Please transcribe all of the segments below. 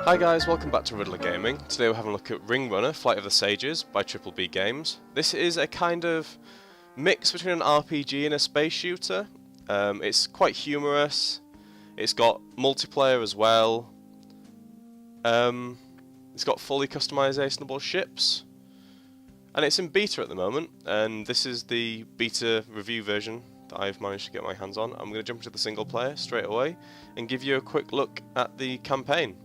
Hi guys, welcome back to Riddler Gaming. Today we're having a look at Ring Runner, Flight of the Sages by Triple B Games. This is a kind of mix between an RPG and a space shooter. It's quite humorous, it's got multiplayer as well, it's got fully customizable ships, and it's in beta at the moment, and this is the beta review version that I've managed to get my hands on. I'm going to jump into the single player straight away and give you a quick look at the campaign.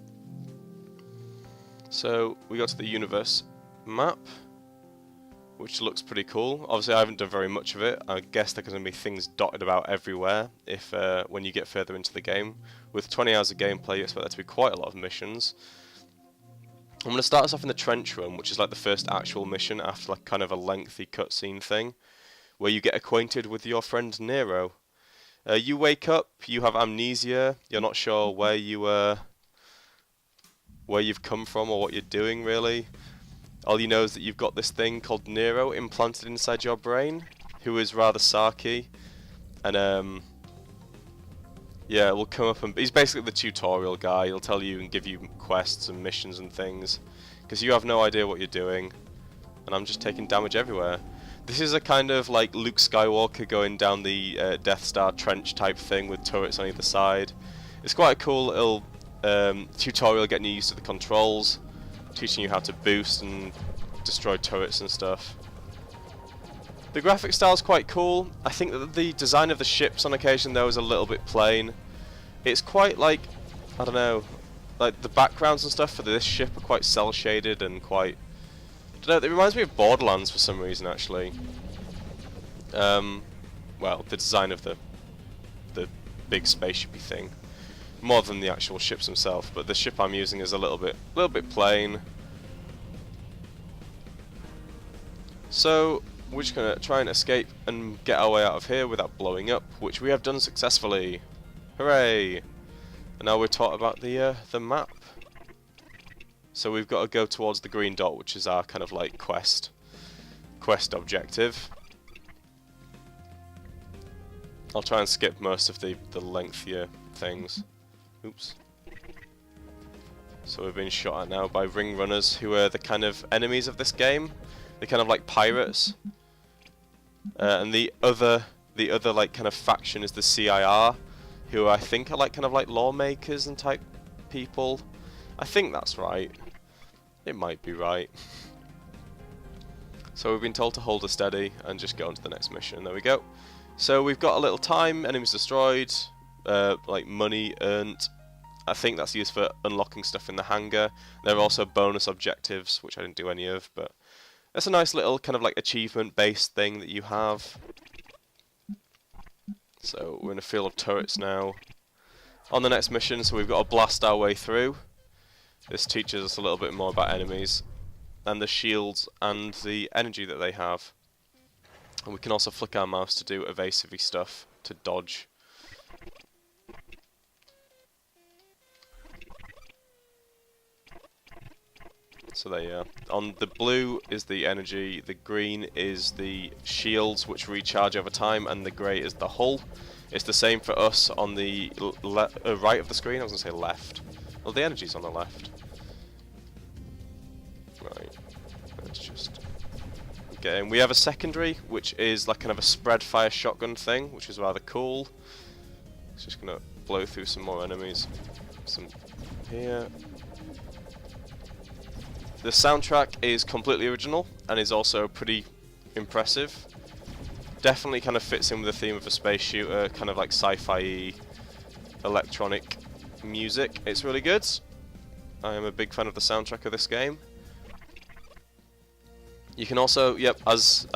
So we got to the universe map, which looks pretty cool. Obviously I haven't done very much of it. I guess there are going to be things dotted about everywhere if when you get further into the game. With 20 hours of gameplay you expect there to be quite a lot of missions. I'm going to start us off in the trench run, which is like the first actual mission after like kind of a lengthy cutscene thing, where you get acquainted with your friend Nero. You wake up, you have amnesia, you're not sure where you've come from or what you're doing really. All you know is that you've got this thing called Nero implanted inside your brain, who is rather sarky, and yeah, will come up and he's basically the tutorial guy. He'll tell you and give you quests and missions and things, because you have no idea what you're doing, and I'm just taking damage everywhere. This is a kind of like Luke Skywalker going down the Death Star trench type thing with turrets on either side. It's quite a cool little tutorial getting you used to the controls, teaching you how to boost and destroy turrets and stuff. The graphic style is quite cool. I think that the design of the ships on occasion though is a little bit plain. It's quite like, I don't know, like the backgrounds and stuff for this ship are quite cel shaded and quite, I don't know, it reminds me of Borderlands for some reason actually. Well, the design of the big spaceshipy thing, more than the actual ships themselves, but the ship I'm using is a little bit plain. So we're just gonna try and escape and get our way out of here without blowing up, which we have done successfully. Hooray! And now we're taught about the map. So we've got to go towards the green dot, which is our kind of like quest objective. I'll try and skip most of the lengthier things. Oops. So we're being shot at now by ring runners, who are the kind of enemies of this game. They're kind of like pirates. And the other like kind of faction is the CIR, who I think are like kind of like lawmakers and type people. I think that's right. It might be right. So we've been told to hold a steady and just go on to the next mission. There we go. So we've got a little time, enemies destroyed, like money earned. I think that's used for unlocking stuff in the hangar. There are also bonus objectives, which I didn't do any of, but that's a nice little kind of like achievement-based thing that you have. So we're in a field of turrets now. On the next mission, so we've got to blast our way through. This teaches us a little bit more about enemies and the shields and the energy that they have. And we can also flick our mouse to do evasive-y stuff, to dodge. So there you are. On the blue is the energy, the green is the shields which recharge over time, and the grey is the hull. It's the same for us on the right of the screen. I was going to say left. Well, the energy's on the left. Right. Let's just get in. We have a secondary, which is like kind of a spread fire shotgun thing, which is rather cool. It's just going to blow through some more enemies. Some here. The soundtrack is completely original and is also pretty impressive. Definitely kind of fits in with the theme of a space shooter, kind of like sci-fi electronic music. It's really good. I am a big fan of the soundtrack of this game. You can also, yep, as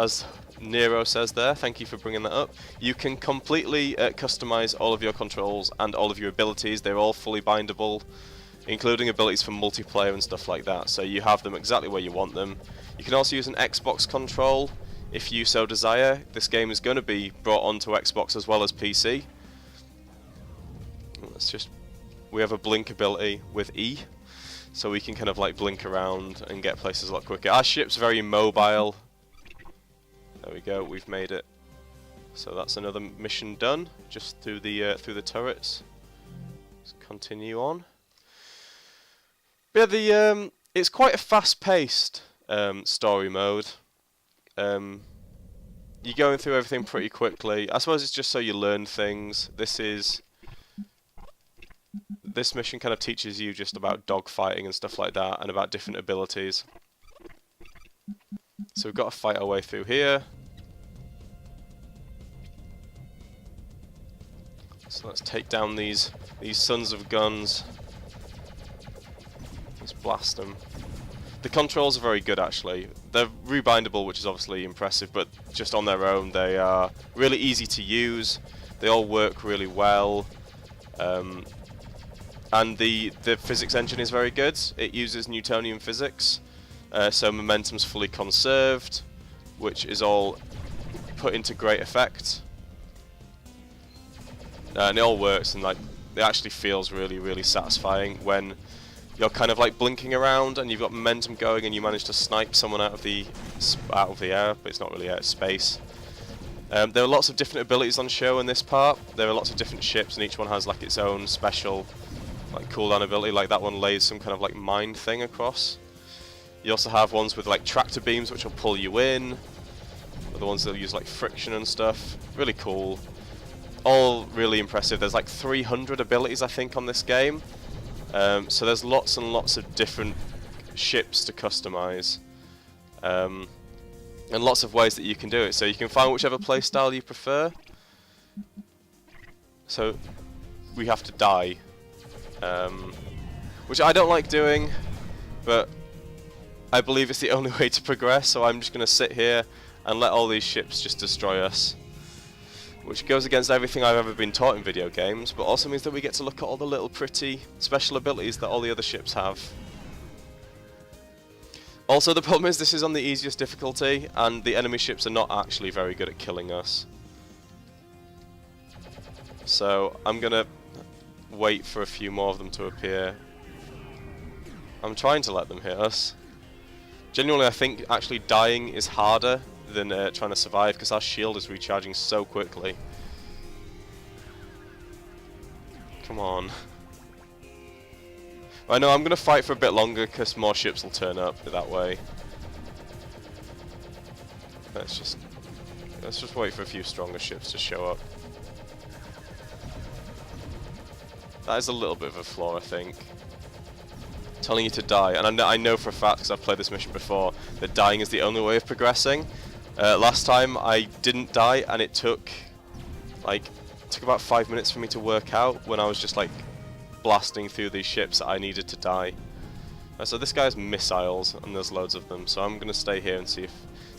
Nero says there, thank you for bringing that up, you can completely customize all of your controls and all of your abilities. They're all fully bindable, including abilities for multiplayer and stuff like that, so you have them exactly where you want them. You can also use an Xbox control if you so desire. This game is going to be brought onto Xbox as well as PC. We have a blink ability with E, so we can kind of like blink around and get places a lot quicker. Our ship's very mobile. There we go, we've made it. So that's another mission done, just through the turrets. Let's continue on. But yeah, it's quite a fast-paced story mode. You're going through everything pretty quickly. I suppose it's just so you learn things. This mission kind of teaches you just about dogfighting and stuff like that, and about different abilities. So we've got to fight our way through here. So let's take down these sons of guns. Let's blast them. The controls are very good actually. They're rebindable, which is obviously impressive, but just on their own they are really easy to use. They all work really well. And the physics engine is very good. It uses Newtonian physics, so momentum's fully conserved, which is all put into great effect. And it all works, and like it actually feels really, really satisfying when you're kind of like blinking around and you've got momentum going and you manage to snipe someone out of the air, but it's not really out of space. There are lots of different abilities on show in this part. There are lots of different ships, and each one has like its own special like cooldown ability. Like that one lays some kind of like mine thing across. You also have ones with like tractor beams, which will pull you in. The ones that use like friction and stuff. Really cool. All really impressive. There's like 300 abilities I think on this game, so there's lots and lots of different ships to customize, and lots of ways that you can do it. So you can find whichever playstyle you prefer. So we have to die, which I don't like doing, but I believe it's the only way to progress. So I'm just going to sit here and let all these ships just destroy us. Which goes against everything I've ever been taught in video games, but also means that we get to look at all the little pretty special abilities that all the other ships have. Also, the problem is this is on the easiest difficulty, and the enemy ships are not actually very good at killing us. So I'm gonna wait for a few more of them to appear. I'm trying to let them hit us. Genuinely, I think actually dying is harder than trying to survive, because our shield is recharging so quickly. Come on. I know I'm going to fight for a bit longer because more ships will turn up that way. Let's just wait for a few stronger ships to show up. That is a little bit of a flaw, I think. Telling you to die, and I know for a fact, because I've played this mission before, that dying is the only way of progressing. Last time I didn't die, and it took about 5 minutes for me to work out when I was just like blasting through these ships that I needed to die. So this guy has missiles, and there's loads of them. So I'm gonna stay here and see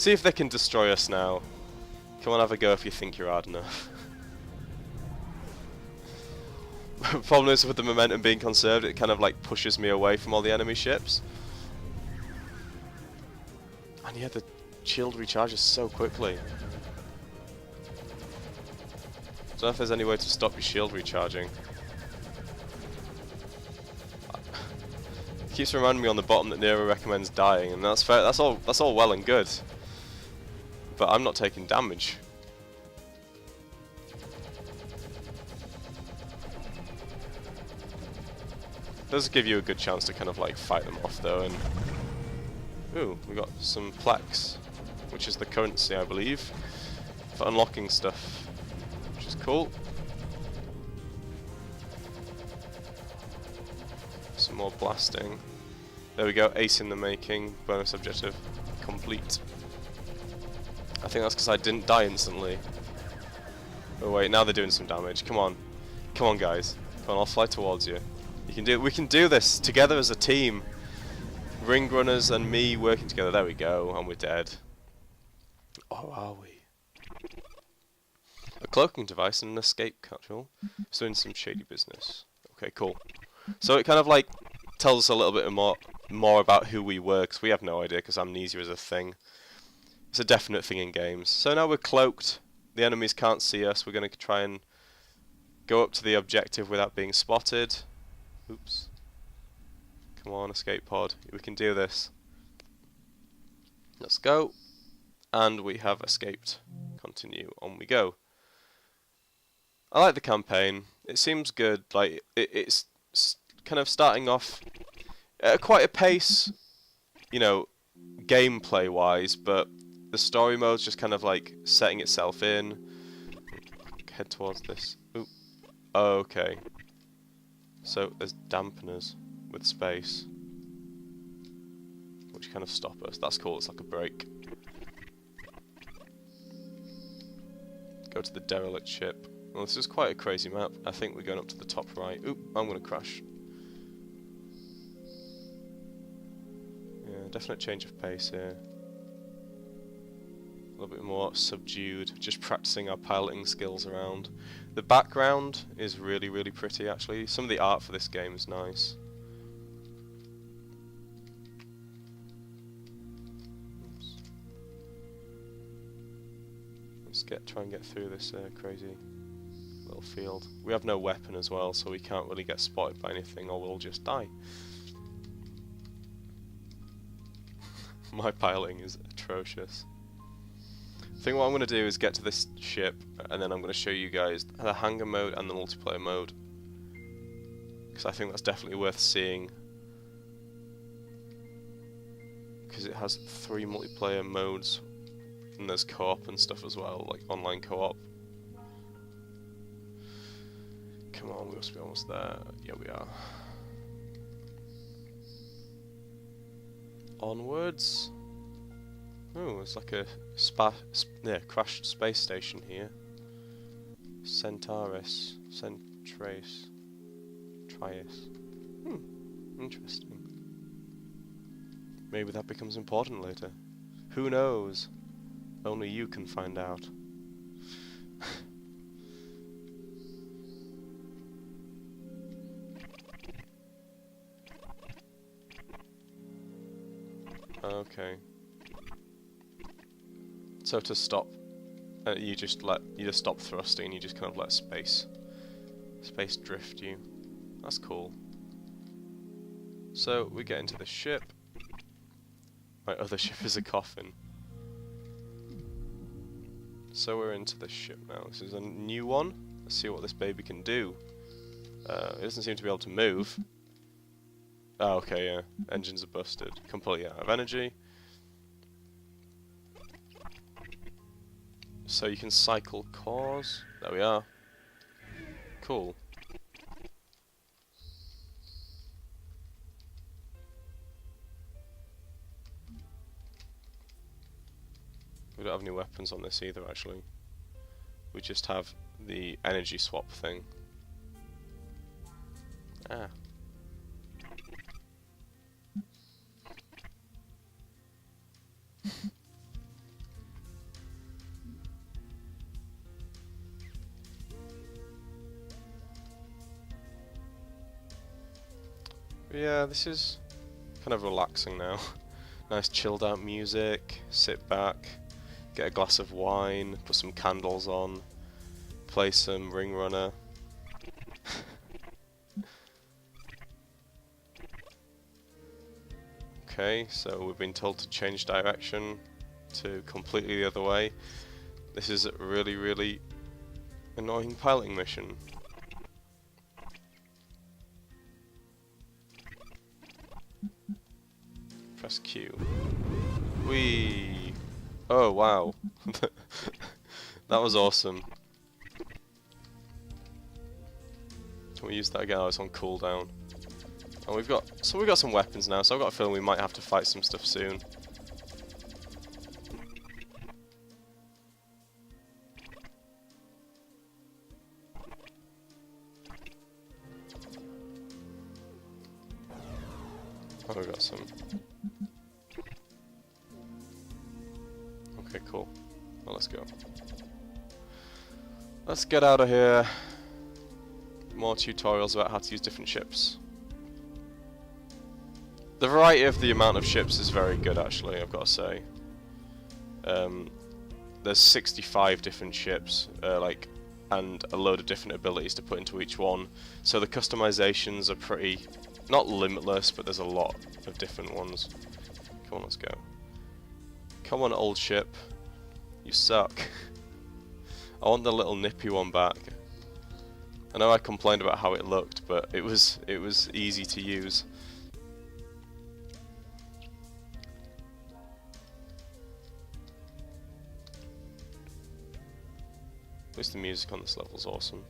if they can destroy us now. Come on, have a go if you think you're hard enough. The problem is with the momentum being conserved, it kind of like pushes me away from all the enemy ships. And yeah, the shield recharges so quickly. I don't know if there's any way to stop your shield recharging. It keeps reminding me on the bottom that Nero recommends dying, and that's fair. That's all well and good. But I'm not taking damage. It does give you a good chance to kind of like fight them off though, and ooh, we got some plaques, which is the currency, I believe, for unlocking stuff, which is cool. Some more blasting. There we go, ace in the making, bonus objective complete. I think that's because I didn't die instantly. Oh wait, now they're doing some damage. Come on. Come on guys. Come on, I'll fly towards you. You can do it. We can do this together as a team. Ring runners and me working together. There we go, and we're dead. Or are we? A cloaking device and an escape capsule. So doing some shady business. Okay, cool. So it kind of like tells us a little bit more about who we were, because we have no idea, because amnesia is a thing. It's a definite thing in games. So now we're cloaked. The enemies can't see us. We're going to try and go up to the objective without being spotted. Oops. Come on, escape pod. We can do this. Let's go. And we have escaped. Continue. On we go. I like the campaign. It seems good. Like it's kind of starting off At quite a pace, you know, gameplay wise, but the story mode's just kind of like setting itself in. Head towards this. Ooh. Oh, okay. So there's dampeners with space, which kind of stop us. That's cool, it's like a brake. Go to the derelict ship. Well, this is quite a crazy map. I think we're going up to the top right. Oop, I'm gonna crash. Yeah, definite change of pace here. A little bit more subdued, just practicing our piloting skills around. The background is really, really pretty actually. Some of the art for this game is nice. Oops. Let's try and get through this crazy little field. We have no weapon as well, so we can't really get spotted by anything or we'll just die. My piloting is atrocious. I think what I'm going to do is get to this ship and then I'm going to show you guys the hangar mode and the multiplayer mode, because I think that's definitely worth seeing, because it has 3 multiplayer modes and there's co-op and stuff as well, like online co-op. Come on, we must be almost there. Yeah, we are. Onwards. Oh, it's like a crashed space station here. Centaurus. Centrace. Trias. Interesting. Maybe that becomes important later. Who knows? Only you can find out. Okay. So to stop, you just stop thrusting and you just kind of let space drift you. That's cool. So we get into the ship. My other ship is a coffin. So we're into the ship now. This is a new one. Let's see what this baby can do. It doesn't seem to be able to move. Oh, okay, yeah. Engines are busted. Completely out of energy. So you can cycle cores. There we are. Cool. We don't have any weapons on this either, actually. We just have the energy swap thing. Ah. Yeah, this is kind of relaxing now. Nice chilled out music, sit back, get a glass of wine, put some candles on, play some Ring Runner. Okay, so we've been told to change direction to completely the other way. This is a really, really annoying piloting mission. Press Q. Whee! Oh wow, that was awesome. Can we use that again? Oh, it's on cooldown. And we've got some weapons now, so I've got a feeling we might have to fight some stuff soon. Oh, we've got some. Okay, cool. Well, let's go. Let's get out of here. More tutorials about how to use different ships. The variety of the amount of ships is very good, actually, I've got to say. There's 65 different ships, and a load of different abilities to put into each one. So the customizations are pretty, not limitless, but there's a lot of different ones. Come on, let's go. Come on, old ship. You suck. I want the little nippy one back. I know I complained about how it looked, but it was easy to use. least the music on this level is awesome.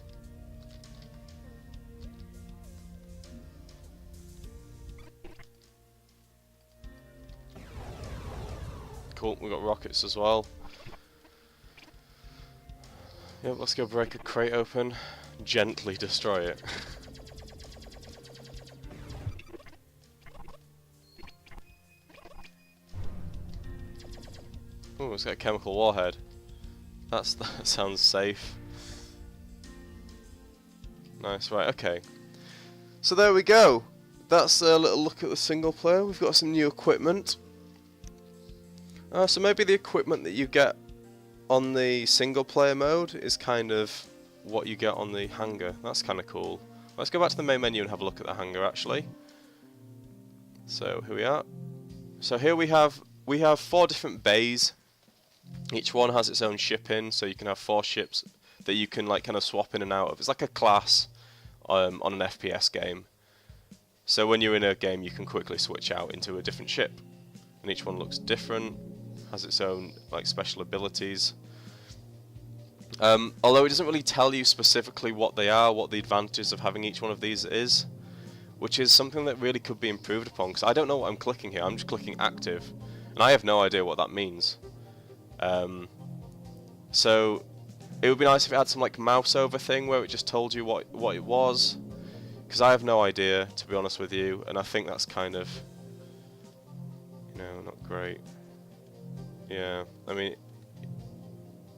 Cool, we got rockets as well. Yep, let's go break a crate open. Gently destroy it. Oh, it's got a chemical warhead. That sounds safe. Nice, right, okay. So there we go. That's a little look at the single player. We've got some new equipment. So maybe the equipment that you get on the single player mode is kind of what you get on the hangar. That's kind of cool. Let's go back to the main menu and have a look at the hangar actually. So here we are. So here we have 4 different bays. Each one has its own ship in, so you can have 4 ships that you can like kind of swap in and out of. It's like a class on an FPS game. So when you're in a game, you can quickly switch out into a different ship, and each one looks different, has its own like special abilities. Although it doesn't really tell you specifically what they are, what the advantages of having each one of these is, which is something that really could be improved upon. Because I don't know what I'm clicking here. I'm just clicking active, and I have no idea what that means. So it would be nice if it had some like mouse over thing where it just told you what it was, because I have no idea, to be honest with you, and I think that's kind of, you know, not great. Yeah, I mean,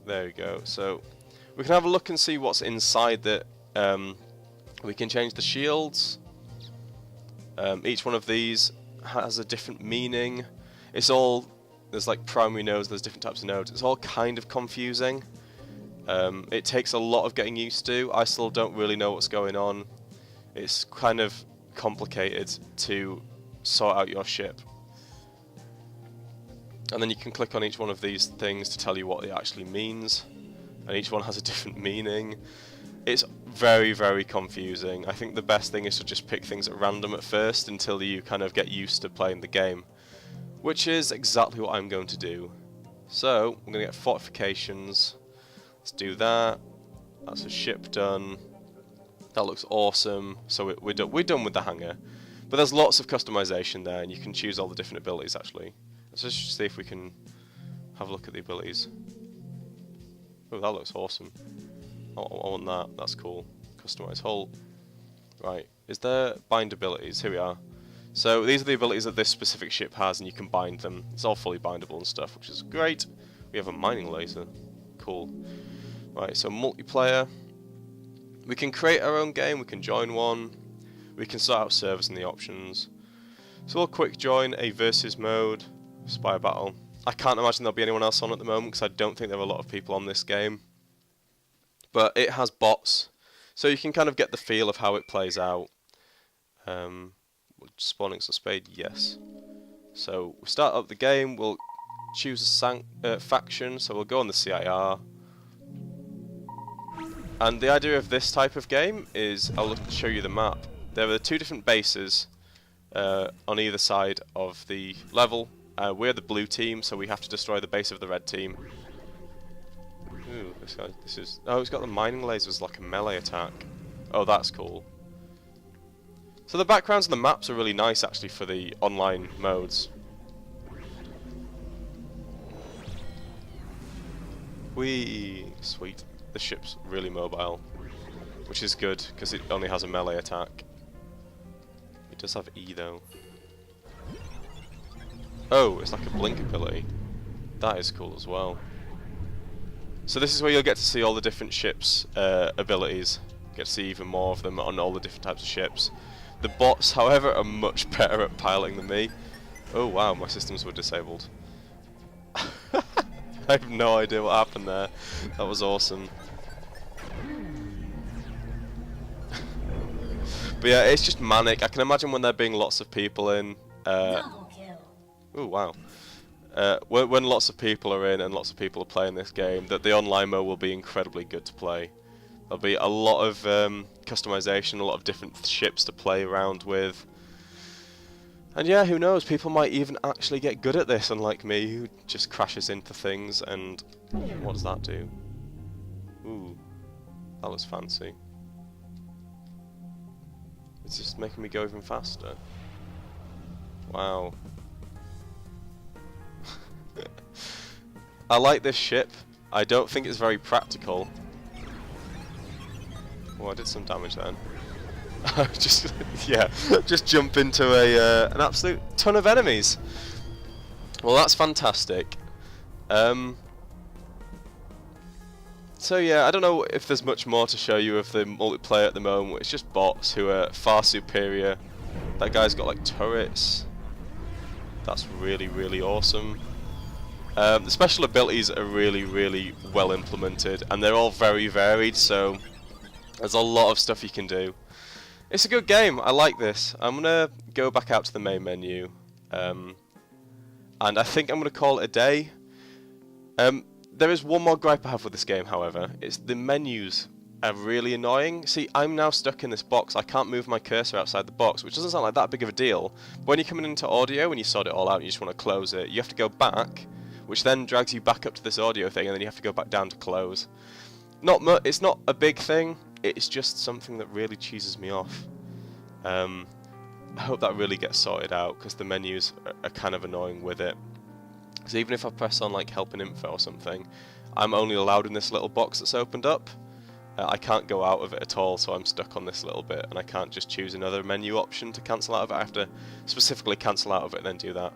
there we go. So we can have a look and see what's inside that. We can change the shields. Each one of these has a different meaning. It's all, there's like primary nodes, there's different types of nodes. It's all kind of confusing. It takes a lot of getting used to. I still don't really know what's going on. It's kind of complicated to sort out your ship. And then you can click on each one of these things to tell you what it actually means. And each one has a different meaning. It's very, very confusing. I think the best thing is to just pick things at random at first until you kind of get used to playing the game. Which is exactly what I'm going to do. So, I'm going to get fortifications. Let's do that. That's a ship done. That looks awesome. So we're done with the hangar. But there's lots of customization there, and you can choose all the different abilities actually. Let's just see if we can have a look at the abilities. Oh, that looks awesome. I want that. That's cool. Customize hull. Right. Is there bind abilities? Here we are. So these are the abilities that this specific ship has, and you can bind them. It's all fully bindable and stuff, which is great. We have a mining laser. Cool. Right, so multiplayer. We can create our own game, we can join one. We can sort out servers and the options. So we'll quick join a versus mode, spy battle. I can't imagine there'll be anyone else on at the moment because I don't think there are a lot of people on this game. But it has bots, so you can kind of get the feel of how it plays out. Spawning some spade, yes. So we start up the game, we'll choose a faction, so we'll go on the CIR. And the idea of this type of game is, I'll show you the map. There are 2 different bases on either side of the level. We're the blue team, so we have to destroy the base of the red team. Ooh, this is... Oh, it's got the mining lasers like a melee attack. Oh, that's cool. So the backgrounds and the maps are really nice actually for the online modes. Whee! Sweet. The ship's really mobile, which is good because it only has a melee attack. It does have E though. Oh, it's like a blink ability. That is cool as well. So this is where you'll get to see all the different ships' abilities. Get to see even more of them on all the different types of ships. The bots, however, are much better at piloting than me. Oh wow, my systems were disabled. I have no idea what happened there. That was awesome. But yeah, it's just manic. I can imagine when there being lots of people in. Oh wow. When lots of people are in and lots of people are playing this game, that the online mode will be incredibly good to play. There'll be a lot of customization, a lot of different ships to play around with. And yeah, who knows, people might even actually get good at this, unlike me, who just crashes into things and... What does that do? Ooh, That looks fancy. It's just making me go even faster. Wow. I like this ship. I don't think it's very practical. Oh, I did some damage then. Just, yeah, just jump into an absolute ton of enemies. Well, that's fantastic. So yeah, I don't know if there's much more to show you of the multiplayer at the moment. It's just bots who are far superior. That guy's got like turrets. That's really, really awesome. The special abilities are really, really well implemented, and they're all very varied, so there's a lot of stuff you can do. It's a good game. I like this. I'm gonna go back out to the main menu, and I think I'm gonna call it a day. There is one more gripe I have with this game, however. It's the menus are really annoying. See, I'm now stuck in this box. I can't move my cursor outside the box, which doesn't sound like that big of a deal. But when you're coming into audio and you sort it all out and you just want to close it, you have to go back, which then drags you back up to this audio thing, and then you have to go back down to close. It's not a big thing. It's just something that really cheeses me off. I hope that really gets sorted out, because the menus are kind of annoying with it. Because even if I press on like help and info or something, I'm only allowed in this little box that's opened up. I can't go out of it at all, so I'm stuck on this little bit, and I can't just choose another menu option to cancel out of it. I have to specifically cancel out of it and then do that.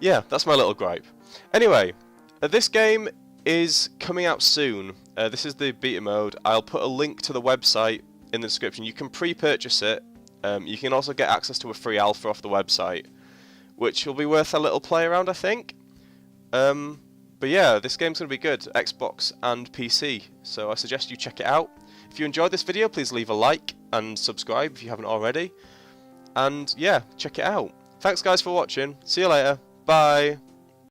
Yeah, that's my little gripe. Anyway, this game is coming out soon. This is the beta mode. I'll put a link to the website in the description. You can pre-purchase it. You can also get access to a free alpha off the website, which will be worth a little play around, I think. But yeah, this game's going to be good, Xbox and PC, so I suggest you check it out. If you enjoyed this video, please leave a like and subscribe if you haven't already. And yeah, check it out. Thanks guys for watching. See you later. Bye.